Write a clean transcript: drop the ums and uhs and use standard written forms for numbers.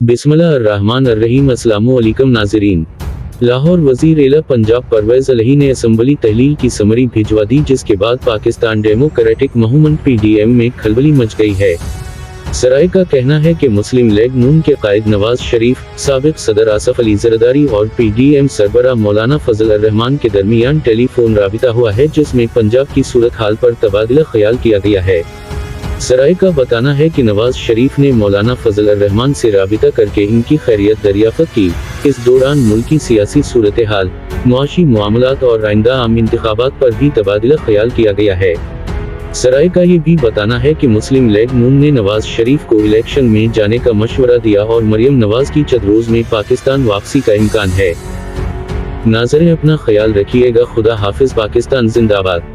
बिस्मिल्लाहिर्रहमानिर्रहीम। अस्सलामु अलैकुम नाज़रीन। लाहौर वज़ीर एला पंजाब परवेज़ इलाही ने असम्बली तहलील की समरी भिजवा दी, जिसके बाद पाकिस्तान डेमोक्रेटिक मूवमेंट (PDM) में खलबली मच गई है। सराय का कहना है कि मुस्लिम लीग नून के कायद नवाज शरीफ, साबिक सदर आसफ अली ज़रदारी और PDM सरबराह मौलाना फजल अर-रहमान के दरमियान टेलीफोन राबिता हुआ है, जिसमें पंजाब की सूरत हाल पर तबादला ख्याल किया गया है। सराय का बताना है कि नवाज शरीफ ने मौलाना फजल अर-रहमान से राबिता करके इनकी खैरियत दरियाफ्त की। इस दौरान मुल्की सियासी सूरत हाल, मुआशी मामलात और आइंदा आम इंतखाबात पर भी तबादला ख्याल किया गया है। सराय का ये भी बताना है कि मुस्लिम लीग नून ने नवाज शरीफ को इलेक्शन में जाने का मशवरा दिया और मरियम नवाज की चंद रोज में पाकिस्तान वापसी का इम्कान है। नाज़रीन, अपना ख्याल रखिएगा। खुदा हाफिज। पाकिस्तान जिंदाबाद।